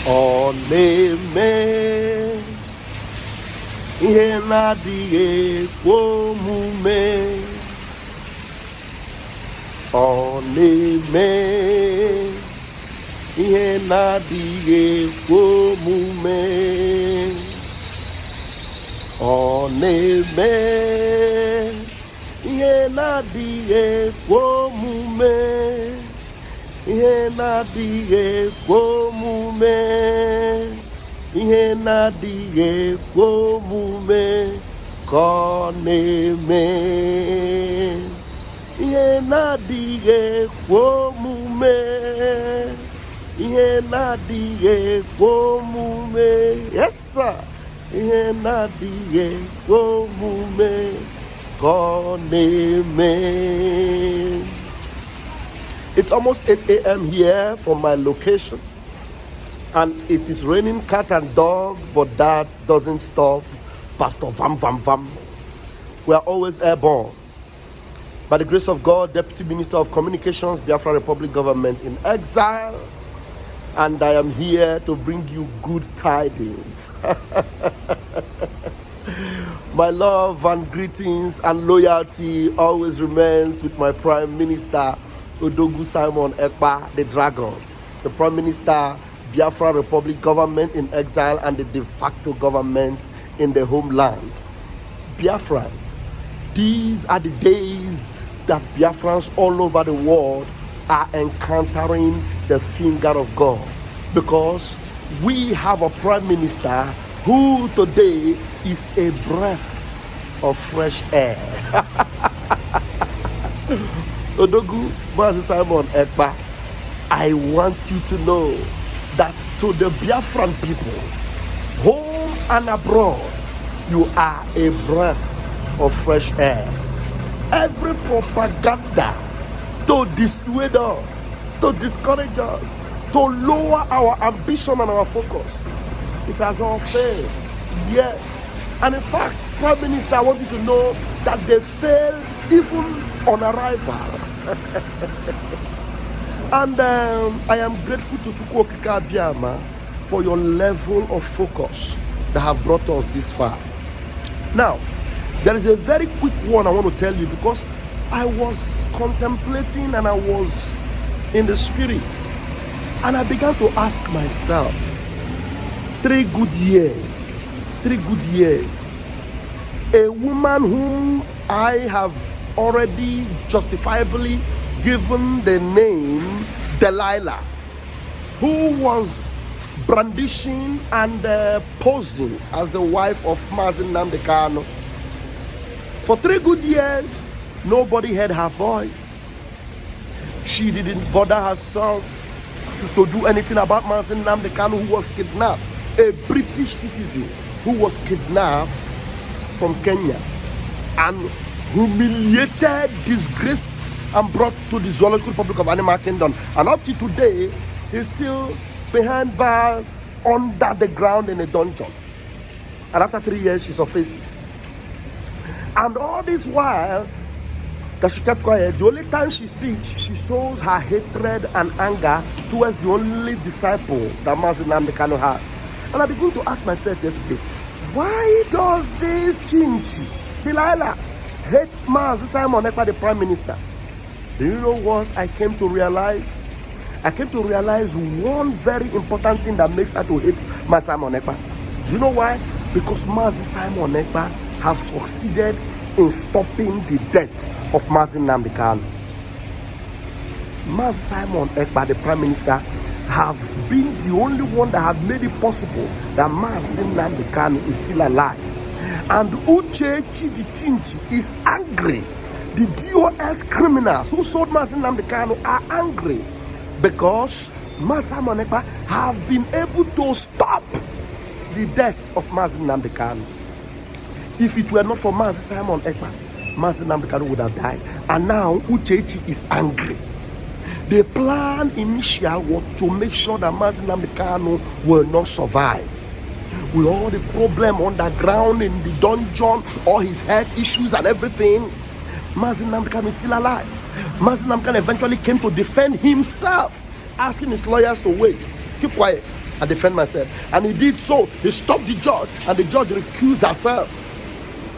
Oneme ihe na-adịghị ekwe omume. Oneme ihe na-adịghị ekwe omume. Oneme ihe na-adịghị ekwe omume. Ihe na-adịghị ekwe omume. Ihe na-adịghị ekwe omume ka ọ na-eme. Ihe na-adịghị ekwe omume. Ihe na-adịghị ekwe omume. Yes, sir. Ihe na-adịghị ekwe omume ka ọ na-eme. It's almost 8 a.m. here from my location, and it is raining cat and dog, but that doesn't stop Pastor Vam Vam Vam. We are always airborne. By the grace of God, Deputy Minister of Communications, Biafra Republic Government in exile, and I am here to bring you good tidings. My love and greetings and loyalty always remains with my Prime Minister, Odogwu Simon Ekpa, the Dragon, the Prime Minister, Biafra Republic Government in exile, and the de facto government in the homeland. Biafrans, these are the days that Biafrans all over the world are encountering the finger of God, because we have a Prime Minister who today is a breath of fresh air. Odogwu Simon Ekpa, I want you to know that to the Biafran people, home and abroad, you are a breath of fresh air. Every propaganda to dissuade us, to discourage us, to lower our ambition and our focus, it has all failed. Yes. And in fact, Prime Minister, I want you to know that they failed even on arrival. And I am grateful to Chukwu Okike Abiyama for your level of focus that have brought us this far. Now, there is a very quick one I want to tell you, because I was contemplating and I was in the spirit, and I began to ask myself, 3 good years, a woman whom I have already justifiably given the name Delilah, who was brandishing and posing as the wife of Mazi Nnamdi Kanu. For 3 good years, nobody heard her voice. She didn't bother herself to do anything about Mazi Nnamdi Kanu, who was kidnapped, a British citizen who was kidnapped from Kenya and humiliated, disgraced, and brought to the Zoological Republic of Animal Kingdom. And up to today, he's still behind bars, under the ground in a dungeon. And after 3 years, she surfaces. And all this while that she kept quiet, the only time she speaks, she shows her hatred and anger towards the only disciple that Mazi Nnamdi Kanu has. And I began to ask myself yesterday, why does this Chinchi, Delilah, hate Mazi Simon Ekpa, the Prime Minister? Do you know what I came to realize? I came to realize one very important thing that makes her to hate Mazi Simon Ekpa. Do you know why? Because Mazi Simon Ekpa have succeeded in stopping the death of Mazi Nnamdi Kanu. Mazi Simon Ekpa, the Prime Minister, have been the only one that have made it possible that Mazi Nnamdi Kanu is still alive. And Uchechi the Chinchi is angry. The DOS criminals who sold Mazi Nnamdi Kanu are angry because Mazi Simon Ekpa have been able to stop the death of Mazi Nnamdi Kanu. If it were not for Mazi Simon Ekpa, Mazi Nnamdi Kanu would have died. And now Uchechi is angry. The plan initial was to make sure that Mazi Nnamdi Kanu will not survive. With all the problem underground in the dungeon, all his health issues and everything, Mazi Nnamdi Kanu is still alive. Mazi Nnamdi Kanu eventually came to defend himself, asking his lawyers to wait, keep quiet. I defend myself. And he did so. He stopped the judge, and the judge recused herself.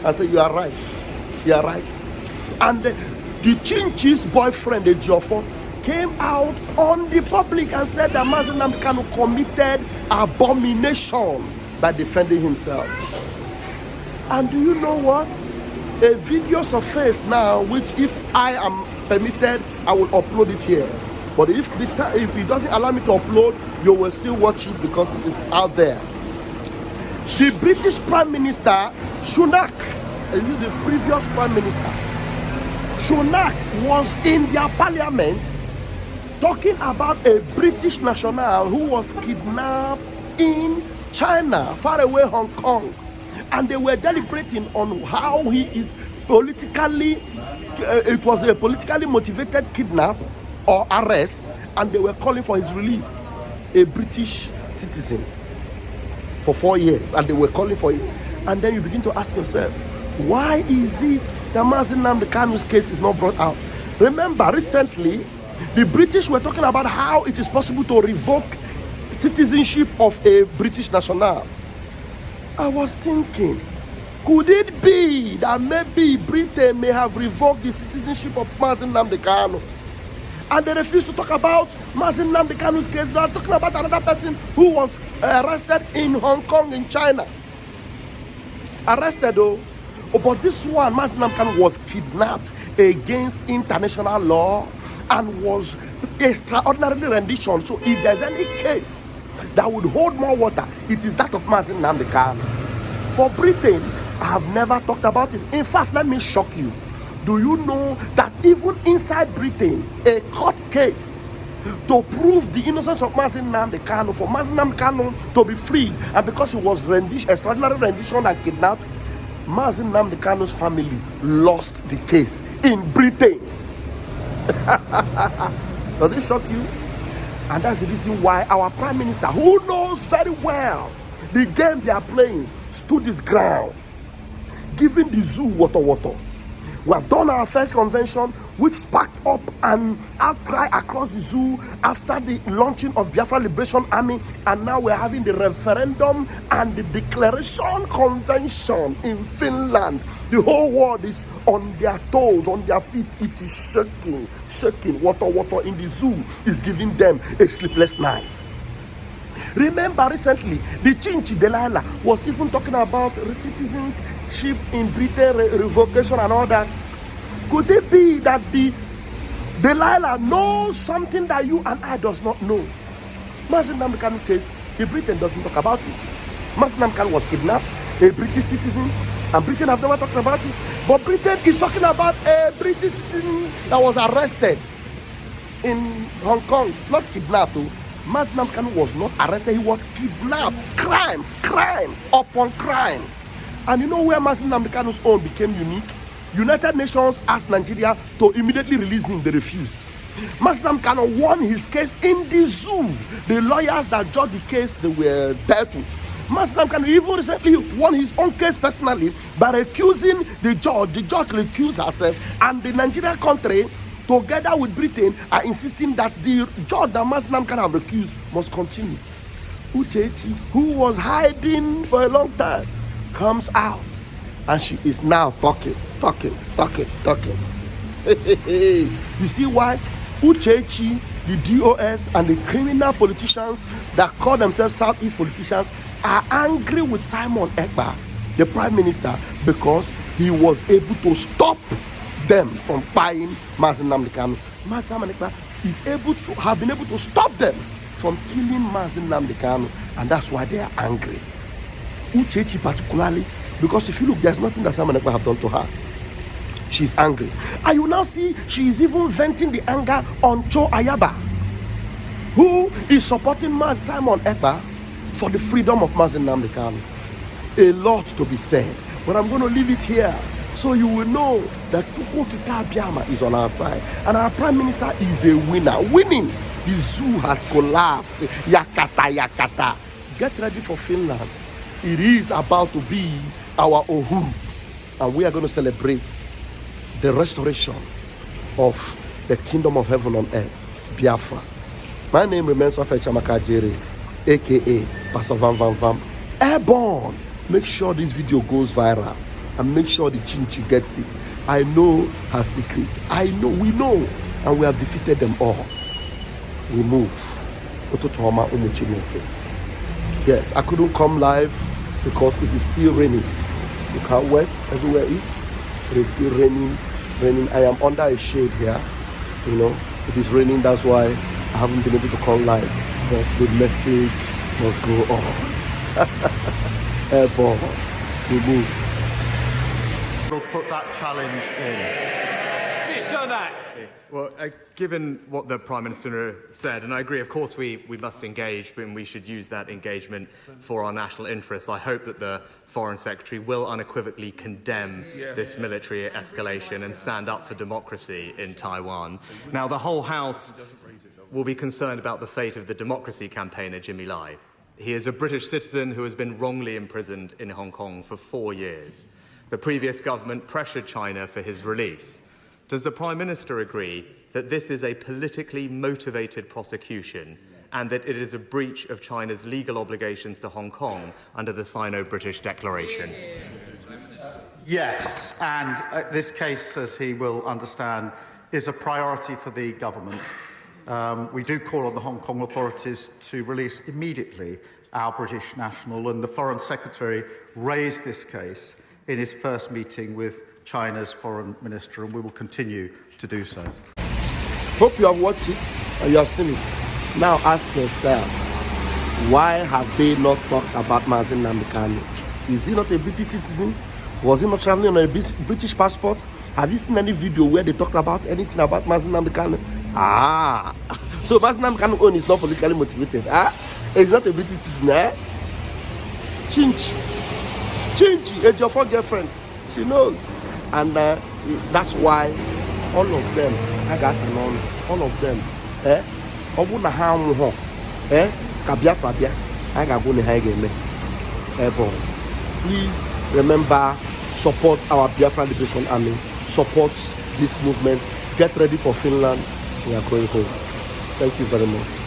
I said, you are right. You are right. And the Chinchi's boyfriend, the G0vt, came out on the public and said that Mazi Nnamdi Kanu committed abomination by defending himself. And do you know what? A video surfaced now, which if I am permitted, I will upload it here. But if it doesn't allow me to upload, you will still watch it because it is out there. The British Prime Minister, Sunak, the previous Prime Minister, Sunak was in their parliament talking about a British national who was kidnapped in China, far away Hong Kong. And they were deliberating on how he is politically, it was a politically motivated kidnap or arrest, and they were calling for his release. A British citizen for 4 years, and they were calling for it. And then you begin to ask yourself, why is it that Mazi Nnamdi Kanu's case is not brought out? Remember, recently, the British were talking about how it is possible to revoke citizenship of a British national. I was thinking, could it be that maybe Britain may have revoked the citizenship of Mazi Nnamdi Kanu? And they refused to talk about Mazi Nnamdi Kanu's case. They are talking about another person who was arrested in Hong Kong, in China. Arrested though. But this one, Mazi Nnamdi Kanu, was kidnapped against international law and was extraordinarily rendition. So if there's any case that would hold more water, it is that of Mazi Nnamdi Kanu. For Britain, I have never talked about it. In fact, let me shock you. Do you know that even inside Britain, a court case to prove the innocence of Mazi Nnamdi Kanu, for Mazi Nnamdi Kanu to be freed, and because he was extraordinary rendition and kidnapped, Mazi Nnamdi Kanu's family lost the case in Britain. Does it shock you? And that's the reason why our Prime Minister, who knows very well the game they are playing, stood his ground, giving the zoo water. We have done our first convention, which sparked up an outcry across the zoo after the launching of Biafra Liberation Army, and now we're having the referendum and the declaration convention in Finland. The whole world is on their toes, on their feet. It is shaking. Water in the zoo is giving them a sleepless night. Remember recently, the Chinchi Delilah was even talking about citizenship in Britain, revocation and all that. Could it be that the Delilah knows something that you and I does not know? Mazi Nnamdi Kanu case, the Britain doesn't talk about it. Mazi Nnamdi Kanu was kidnapped, a British citizen, and Britain have never talked about it. But Britain is talking about a British citizen that was arrested in Hong Kong, not kidnapped. Mazi Nnamdi Kanu was not arrested, he was kidnapped. Crime upon crime. And you know where Mazi Nnamdi Kanu's own became unique? United Nations asked Nigeria to immediately release him. They refused. Mazi Nnamdi Kanu won his case in the zoo. The lawyers that judged the case, they were dealt with. Mazi Nnamdi Kanu even recently won his own case personally by accusing the judge. The judge recused herself, and the Nigerian country, together with Britain, are insisting that the judge that Mazi Nnamdi Kanu have recused must continue. Uchechi, who was hiding for a long time, comes out, and she is now talking. You see why Uchechi, the DOS, and the criminal politicians that call themselves Southeast politicians are angry with Simon Ekpa, the Prime Minister, because he was able to stop them from buying Mazi Nnamdi Kanu. Simon Ekpa have been able to stop them from killing Mazi Nnamdi Kanu, and that's why they are angry. Uchechi particularly, because if you look, there's nothing that Simon Ekpa have done to her. She's angry. And you now see she is even venting the anger on Cho Ayaba, who is supporting Simon Ekpa for the freedom of Mazi Nnamdi Kanu. A lot to be said, but I'm going to leave it here so you will know that Chukwu Kita Biama is on our side, and our Prime Minister is a winner. Winning. The zoo has collapsed. Yakata. Get ready for Finland. It is about to be our Uhuru, and we are going to celebrate the restoration of the kingdom of heaven on earth, Biafra. My name remains Ofechamaka Jere. aka Pastor Vam Vam Vam. Airborne. Make sure this video goes viral and make sure the Chinchi gets it. I know her secret. I know, we know, and we have defeated them all. We move. Yes, I couldn't come live because it is still raining. You can't wet everywhere is. It is still raining. I am under a shade here. You know, it is raining, that's why I haven't been able to come live. But the message must go on. Airborne, we move. We'll put that challenge in. Mr. Mack. Well, given what the Prime Minister said, and I agree, of course we must engage, but we should use that engagement for our national interests. I hope that the Foreign Secretary will unequivocally condemn this military escalation and stand up for democracy in Taiwan. Now, the whole House will be concerned about the fate of the democracy campaigner Jimmy Lai. He is a British citizen who has been wrongly imprisoned in Hong Kong for 4 years. The previous government pressured China for his release. Does the Prime Minister agree that this is a politically motivated prosecution and that it is a breach of China's legal obligations to Hong Kong under the Sino-British Declaration? Yes, and this case, as he will understand, is a priority for the government. We do call on the Hong Kong authorities to release immediately our British national, and the Foreign Secretary raised this case in his first meeting with China's Foreign Minister, and we will continue to do so. Hope you have watched it and you have seen it. Now ask yourself, why have they not talked about Mazi Nnamdi Kanu? Is he not a British citizen? Was he not traveling on a British passport? Have you seen any video where they talked about anything about Mazi Nnamdi Kanu? So Mazi Nnamdi Kanu own is not politically motivated. He's not a British citizen. Chinchi, it's your first girlfriend. She knows. And that's why all of them, all of them, please remember, support our Biafra Liberation Army, support this movement, get ready for Finland. We are going home. Thank you very much.